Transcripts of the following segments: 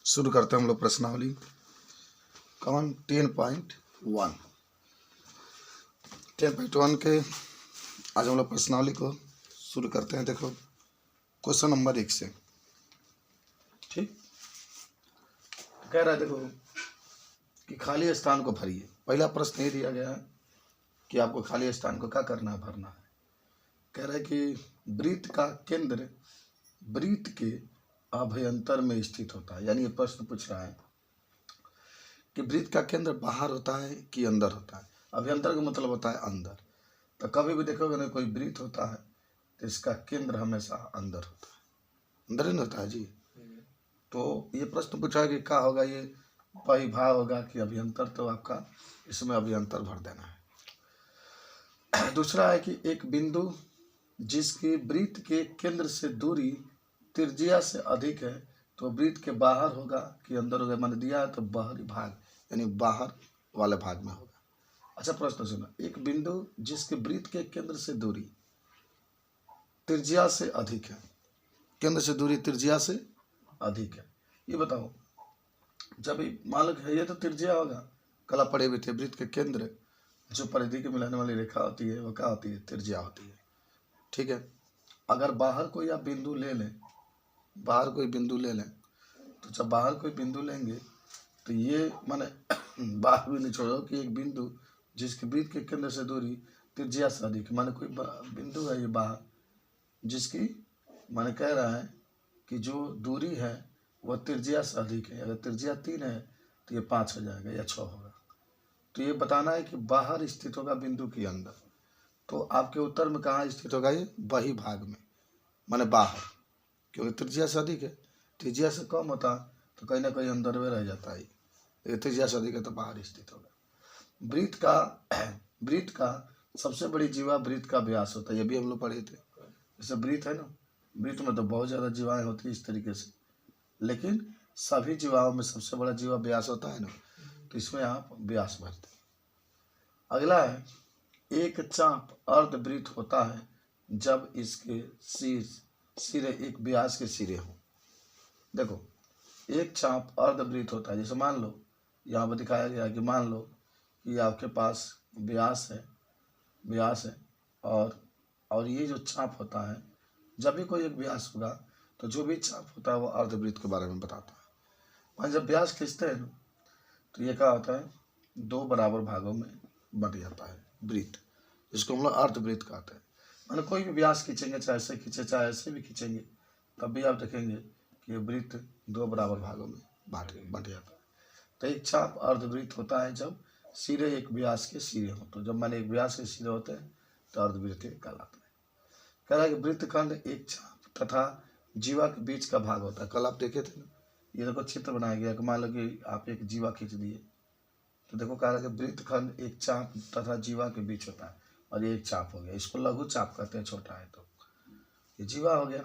शुरू करते हैं हम लोग प्रश्नावली कॉमन 10.1 के आज हम लोग प्रश्नावली को शुरू करते हैं। देखो क्वेश्चन नंबर 1 से, ठीक कह रहा है, देखो कि खाली स्थान को भरिए। पहला प्रश्न ये दिया गया है कि आपको खाली स्थान को क्या करना है, भरना है। कह रहा है कि वृत्त का केंद्र वृत्त के अभ्यंतर में स्थित होता है। यानी ये प्रश्न पूछ रहा है कि वृत्त का केंद्र बाहर होता है कि अंदर होता है। अभ्यंतर का मतलब होता है अंदर। तो कभी भी देखोगे ना, कोई वृत्त होता है तो इसका केंद्र हमेशा अंदर होता है, अंदर ही नहीं होता है जी। तो ये प्रश्न पूछा है कि क्या होगा, ये परिभाग होगा कि अभ्यंतर, तो आपका इसमें अभ्यंतर भर देना है। दूसरा है कि एक बिंदु जिसकी वृत्त के केंद्र से दूरी त्रिज्या से अधिक है तो वृत्त के बाहर होगा कि अंदर होगा। मैंने दिया है तो बाहरी भाग यानी बाहर वाले भाग में होगा। अच्छा प्रश्न सुनो, एक बिंदु जिसके वृत्त के केंद्र से दूरी त्रिज्या से अधिक है, केंद्र से दूरी त्रिज्या से अधिक है, ये बताओ। जब मान लो ये तो त्रिज्या होगा, कला पड़े हुए थे। वृत्त के केंद्र जो परिधि के मिलाने वाली रेखा होती है वो क्या होती है, त्रिज्या होती है, ठीक है। अगर बाहर कोई आप बिंदु ले लें, बाहर कोई बिंदु ले लें, तो जब बाहर कोई बिंदु लेंगे तो ये माने बाहर भी नहीं छोड़ो कि एक बिंदु जिसके वृत्त के केंद्र से दूरी त्रिज्या से अधिक, माने कोई बिंदु है ये बाहर जिसकी माने कह रहा है कि जो दूरी है वह त्रिज्या से अधिक है। अगर त्रिज्या 3 है तो ये 5 हो जाएगा या 6 होगा। तो ये बताना है कि बाहर स्थित होगा बिंदु के अंदर। तो आपके उत्तर में कहाँ स्थित होगा, ये बही भाग में, माने बाहर, क्योंकि त्रिज्या से अधिक है। त्रिज्या से कम होता तो कहीं ना कहीं अंदर में रह जाता है। त्रिज्या से अधिक है तो बाहर स्थित होगा। वृत्त का सबसे बड़ी जीवा वृत्त का व्यास होता है। ये भी हम लोग पढ़े थे। जैसे वृत्त है ना, वृत्त में तो बहुत ज़्यादा जीवाएँ होती है इस तरीके से, लेकिन सभी जीवाओं में सबसे बड़ा जीवा व्यास होता है ना, तो इसमें आप व्यास भरते हैं। अगला है, एक चाप अर्धवृत्त होता है जब इसके सिरे एक व्यास के सिरे हों। देखो एक चाप अर्धवृत्त होता है। जैसे मान लो यहाँ पर दिखाया गया कि मान लो कि आपके पास व्यास है और ये जो चाप होता है, जब भी कोई एक व्यास होगा तो जो भी चाप होता है वो अर्धवृत्त के बारे में बताता है। और जब व्यास खींचते हैं तो ये क्या होता है, 2 बराबर भागों में बट जाता है वृत्त, जिसको हम लोग अर्धवृत्त कहते हैं। मैंने कोई भी व्यास खींचेंगे, चाहे ऐसे खींचे चाहे ऐसे भी खींचेंगे, तब भी आप देखेंगे कि ये वृत्त 2 बराबर भागों में बट जाता है। तो एक चाप अर्धवृत्त होता है जब सिरे एक व्यास के सिरे हो। तो जब मैंने एक व्यास के सिरे होते हैं तो अर्धवृत्त कहलाता है। कह रहा है कि वृत्तखंड एक चाप तथा जीवा के बीच का भाग होता है। कल आप देखे थे ना, ये देखो चित्र बनाया गया कि मान लो कि आप एक जीवा खींच दिए, तो देखो कह रहा है कि वृत्तखंड एक चाप तथा जीवा के बीच होता है और ये एक चाप हो गया। इसको लघु चाप कहते हैं, छोटा है तो ये जीवा हो गया,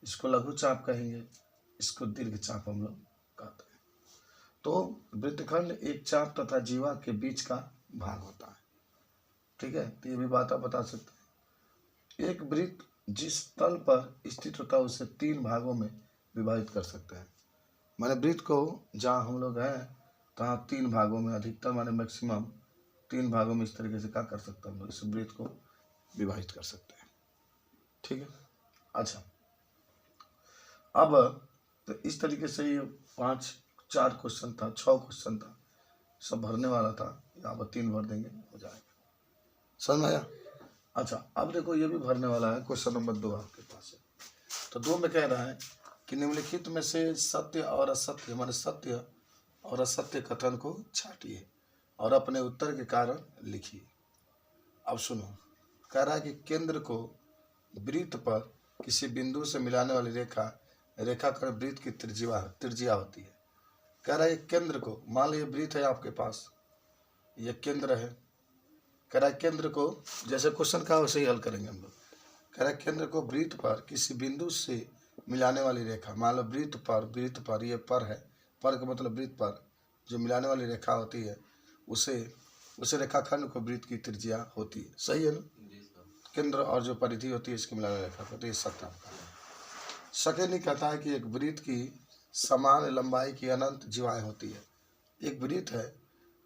इसको लघु चाप कहेंगे, इसको दीर्घ चाप हम लोग कहते हैं। तो वृत्तखंड एक चाप तथा जीवा के बीच का भाग होता है, ठीक है। तो ये भी बात आप बता सकते हैं। एक वृत्त जिस तल पर स्थित होता है उसे 3 भागों में विभाजित कर सकते हैं। माने वृत्त को जहाँ हम लोग हैं तहाँ 3 भागों में, अधिकतम माने मैक्सिमम 3 भागों में इस तरीके से क्या कर सकते हैं हम लोग, इस वृत्त को विभाजित कर सकते हैं, ठीक है। अच्छा अब तो इस तरीके से ये 4 क्वेश्चन था, 6 क्वेश्चन था, सब भरने वाला था। यहाँ पर 3 भर देंगे, हो जाएगा, समझ में आया। अच्छा अब देखो ये भी भरने वाला है, क्वेश्चन नंबर 2 आपके पास है। तो 2 में कह रहा है कि निम्नलिखित में से सत्य और असत्य, माने सत्य और असत्य कथन को छांटिए और अपने उत्तर के कारण लिखिए। अब सुनो, कह रहा है कि केंद्र को वृत्त पर किसी बिंदु से मिलाने वाली रेखाखंड वृत्त की त्रिज्या होती है। कह रहा है केंद्र को, मान लीजिए वृत्त है आपके पास, ये केंद्र है। कह रहा है केंद्र को, जैसे क्वेश्चन का वैसे ही हल करेंगे हम लोग। कह रहा है केंद्र को वृत्त पर किसी बिंदु से मिलाने वाली रेखा, मान लो वृत्त पर ये पर है, पर का मतलब वृत्त पर जो मिलाने वाली रेखा होती है उसे रेखाखंड को वृत्त की त्रिज्या होती है। सही है ना। केंद्र और जो परिधि होती है इसकी मिलाने वाली रेखा होती है, सत्य आपका। सके नहीं कहता है कि एक वृत्त की समान लंबाई की अनंत जीवाएं होती है। एक वृत्त है,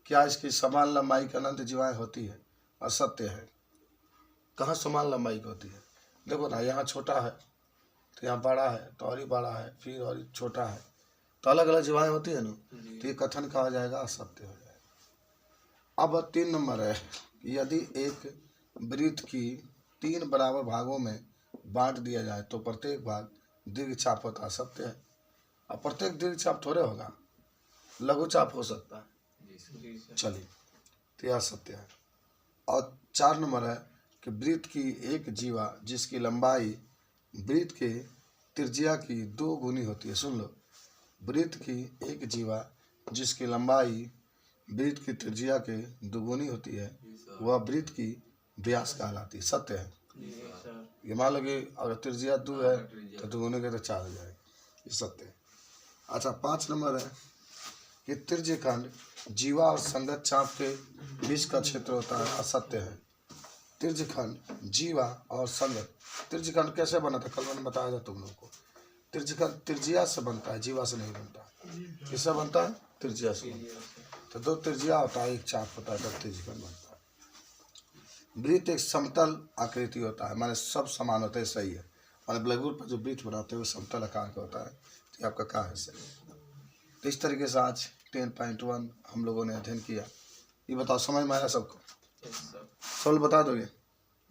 क्या इसकी समान लंबाई की अनंत जीवाएं होती है? असत्य है। कहाँ समान लंबाई की होती है? देखो ना, यहाँ छोटा है तो यहाँ बड़ा है, तो और ही बड़ा है, फिर और ही छोटा है, तो अलग अलग जीवाएं होती है ना, तो ये कथन कहा जाएगा, असत्य हो जाएगा। अब 3 नंबर है, यदि एक वृत्त की 3 बराबर भागों में बांट दिया जाए तो प्रत्येक भाग दीर्घ चाप होता है। सत्य है। अब प्रत्येक दीर्घ चाप थोड़े होगा, लघु चाप हो सकता है। चलिए, तो यह सत्य है। और 4 नंबर है कि वृत्त की एक जीवा जिसकी लंबाई वृत्त के त्रिज्या की 2 गुनी होती है। सुन लो, वृत्त की एक जीवा जिसकी लंबाई वृत्त की त्रिज्या के 2 गुनी होती है, वह वृत्त की व्यास कहलाती है। सत्य है। ये मान लो कि अगर त्रिज्या 2 है तो 2 गुने के तो 4 हो जाएगा। ये सत्य है। अच्छा, 5 नंबर है कि त्रिज्यखंड जीवा और संगत चाप के बीच का क्षेत्र होता है। असत्य है। त्रिज्यखंड जीवा और संगत, त्रिज्यखंड कैसे बना था कल मैंने बताया था तुम लोग को। त्रिज्यखंड त्रिज्या से बनता है, जीवा से नहीं बनता। किससे बनता है? त्रिज्या से बनता है। तो 2 त्रिज्या होता है, 1 चाप होता है, तब त्रिज्यखंड बनता है। वृत्त एक समतल आकृति होता है, माने सब समान होते हैं। सही है। माने ब्लैकबोर्ड पर जो वृत्त बनाते हैं वो समतल आकार का होता है। तो ये आपका क्या है? सही। तो इस तरीके से आज 10.1 हम लोगों ने अध्ययन किया। ये बताओ, समझ में आया सबको? सवाल बता दोगे?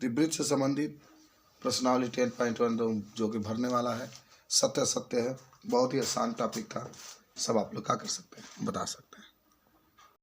वृत्त से संबंधित प्रश्नावली 10.1 जो कि भरने वाला है। सत्य सत्य है, बहुत ही आसान टॉपिक था। सब आप लोग क्या कर सकते हैं, बता सकते हैं।